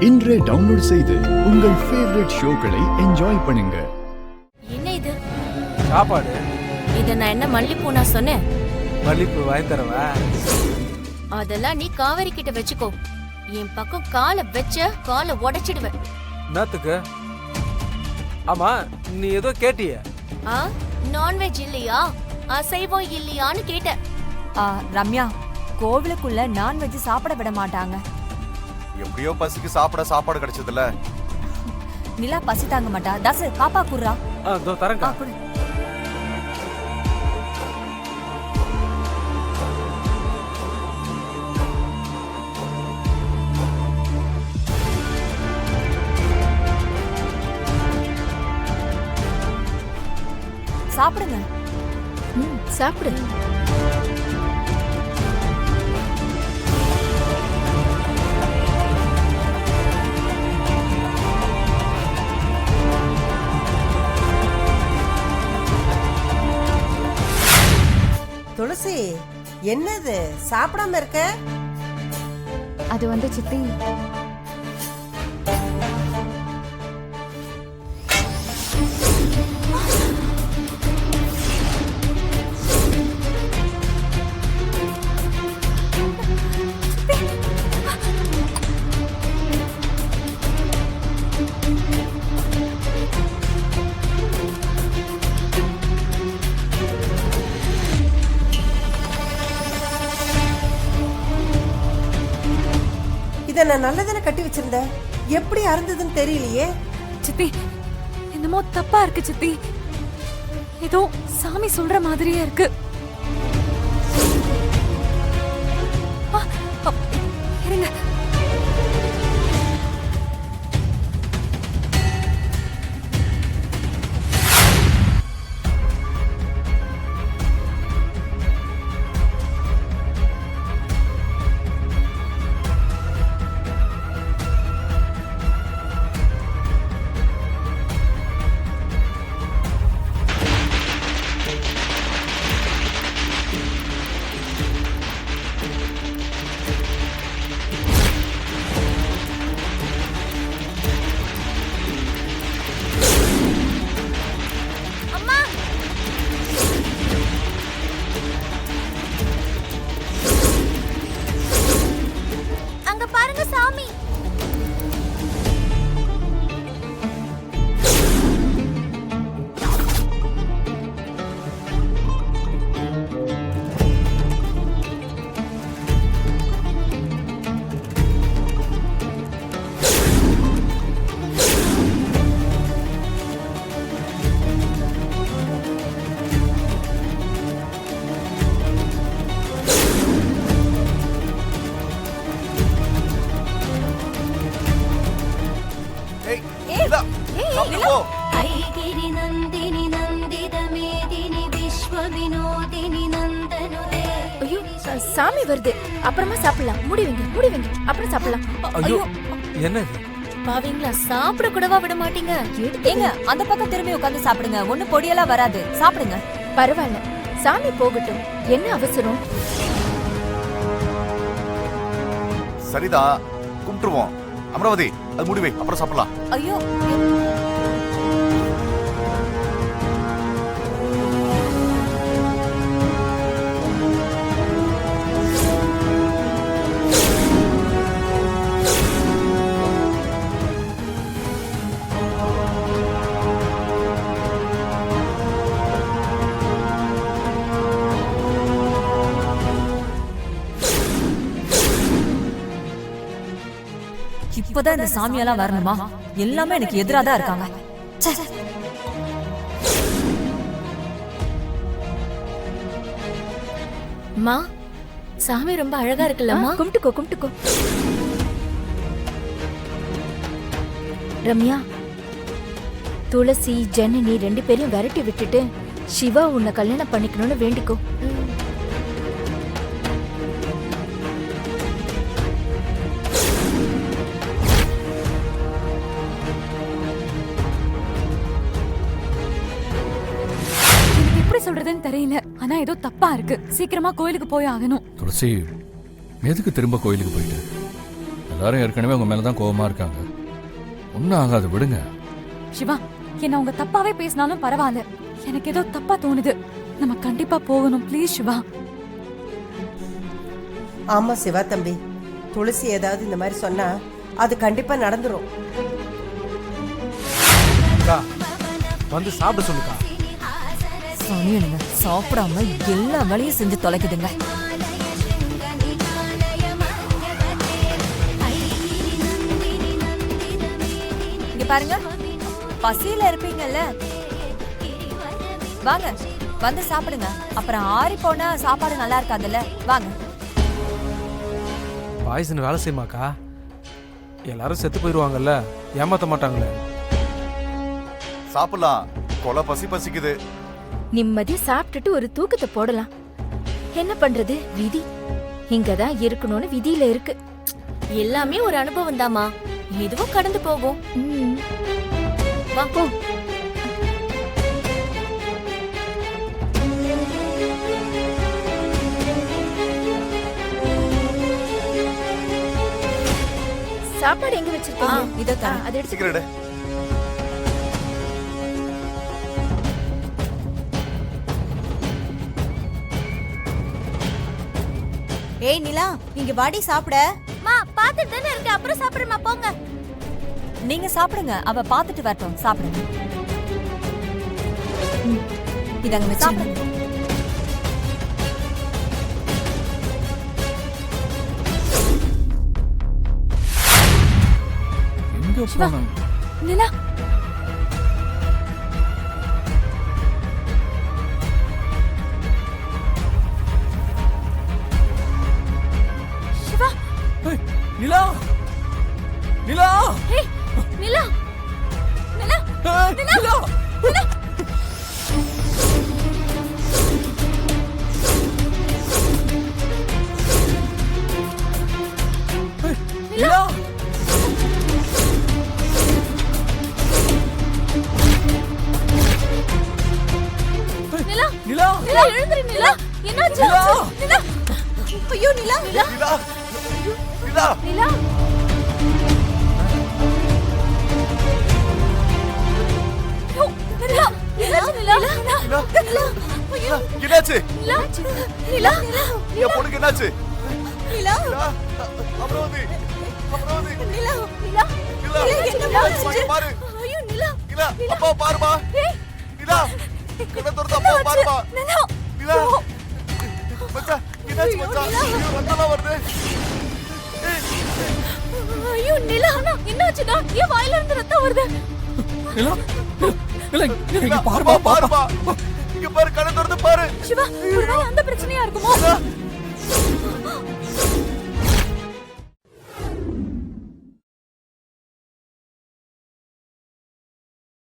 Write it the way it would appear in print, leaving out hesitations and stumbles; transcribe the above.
இன்றே டவுன்லோட் செய்து உங்கள் ஃபேவரட் ஷோக்களை என்ஜாய் பண்ணுங்க. என்ன இது? சாப்பாடு. இத நான் என்ன மல்லிப்பூனா சொன்னேன்? மல்லிப்பூ வாங்கி தரவா? அதெல்லாம் நீ காவேரி கிட்ட வச்சுக்கோ. என் பக்கம் காலை வச்ச காலை உடைச்சிடுவேன். என்னத்துக்கு? ஆமா, நீ ஏதோ கேட்டிய. நான்வெஜ் இல்லையா, அசைவம் இல்லையான்னு கேட்ட. ரம்யா, கோவிலுக்குள்ள நான்வெஜ் சாப்பிட விட மாட்டாங்க. எப்படியோ பசிக்கு சாப்பாடு கிடைச்சதுல. நிலா பசி தாங்க மாட்டா. தாசு, பாப்பா குர்ரா. அதோ தரங்க. குடு. சாப்பிடுங்க. சாப்பிடு. துளசி, என்னது சாப்பிடாம இருக்க? அது வந்து சித்தி, இத நான் நல்லதானே கட்டி வச்சிருந்தேன். எப்படி அறுந்ததுன்னு தெரியலையே. சித்தி என்னமோ தப்பா இருக்கு சித்தி. ஏதோ சாமி சொல்ற மாதிரியே இருக்கு. இருங்க. சாமி வருது, அப்புறமா சாப்பிடலாம். முடிவீங்க அப்புறம் சாப்பிடலாம். ஐயோ, என்ன பாவீங்களா? சாப்பிட கூடவா விட மாட்டீங்க? ஏங்க, அந்த பக்கம் திரும்பி உட்கார்ந்து சாப்பிடுங்க. ஒண்ணு பொடியெல்லாம் வராது. சாப்பிடுங்க. பரவாயில்ல, சாமி போகட்டும். என்ன அவசரம்? சரிதா, கும்பிட்டுருவோம். அமராவதி, அது முடிவை அப்புறம் சாப்பிடலாம். ஐயோ, இப்பதான் இந்த சாமியெல்லாம் வரணுமா? எல்லாமே எனக்கு எதிராக தான் இருக்காங்க. மா, சாமி ரொம்ப அழகா இருக்குல்லம்மா. கும்பிட்டுக்கோ. ரம்யா, துளசி, ஜனனி 2 பேரையும் விரட்டி விட்டுட்டு சிவா உன்னை கல்யாணம் பண்ணிக்கணும்னு வேண்டிக்கோ. சொல்றதுன்னு தெரியல. ஆனா ஏதோ தப்பா இருக்கு. சீக்கிரமா கோயிலுக்கு போய் ஆகணும். துளசி, எதுக்கு திரும்ப கோயிலுக்கு போயிட்டு? எல்லாரும் ஏற்கனவே உங்க மேல தான் கோவமா இருக்காங்க. ஒன்னும் ஆகாது, விடுங்க. சிவா, என்ன அவங்க தப்பாவே பேசினாலும் பரவாயில்ல. எனக்கு ஏதோ தப்பா தோணுது. நம்ம கண்டிப்பா போகணும். ப்ளீஸ் சிவா. ஆமா சிவா தம்பி, துளசி ஏதாவது இந்த மாதிரி சொன்னா அது கண்டிப்பா நடந்துரும். அக்கா வந்து சாப்பிட சொல்லுக்கா. சனியனுங்க சாப்பிடாம எல்லா வேலையும் செஞ்சு தொலைக்குதுங்க. இங்க பாருங்க, பசியில இருப்பீங்கல்ல, வாங்க வந்து சாப்பிடுங்க. அப்புறம் ஆறி போனா சாப்பாடு நல்லா இருக்காதுல்ல. வாங்க. பாய்சன் வேலை செய்யுமாக்கா? எல்லாரும் செத்து போயிடுவாங்கல்ல, ஏமாத்த மாட்டாங்களே. சாப்பிடலாம், கொலை பசிக்குது. நிம்மதி சாப்பிட்டுட்டு ஒரு தூக்கத்தை போடலாம். என்ன பண்றது, விதி இங்கதான் இருக்கணும்னு விதியில இருக்கு. எல்லாமே ஒரு அனுபவம் தாமா, இதுவும் கடந்து போகும். வா போ. சாப்பாடு எங்க வச்சிருக்கீங்க? இதோ தரேன். அதை எடுத்து சீக்கிரம் எடு. ஏய் நிலா, இங்க வாடி சாப்பிட. மா பாத்துட்டு தானே இருக்கு, அப்புறம் சாப்பிடுமா போங்க. நீங்க சாப்பிடுங்க, அவ பாத்துட்டு வரட்டும். சாப்பிடுங்க. இதாங்க வச்சு. எங்க போனாங்க? நிலா, சிவா, நிலா நிலா ஏய் நிலா, நிலா, நிலா, நிலா. நிலா நிலா, நிலா நிலா, எழுந்திரு நிலா. என்னாச்சு? நிலா! நிலா. ஐயோ நிலா, நிலா, நிலா நிலா நிலா. ஐயோ, நிலா, என்னாச்சு நிலா? நிலா, நிலா. ஐயோ, என்னாச்சு? நிலா, நிலா, என் பொண்ணுக்கு என்னாச்சு? நிலா, நிலா, அமராவதி, அமராவதி, நிலா, நிலா. நிலா, நிலா, பாரு, பாரு. ஐயோ நிலா, நிலா, அப்பா பாருமா. ஏய், நிலா, கண்ணை திறந்து அப்பா பாருமா. நிலா. நிலா, மச்சான், என்னாச்சு மச்சான்? ஐயோ, ரத்தம்லாம் வருது. ஐயோ நிலா, என்னாச்சுடா? ஏன் வாயில இருந்து ரத்தம் வருது? நிலா, நிலா, நிலா, பாருமா, அப்பா பாருமா. இங்க பாரு, கண்ணை திறந்து பாரு. சிவா, ஒருவேளை அந்த பிரச்சனையா இருக்குமோ? நிலா,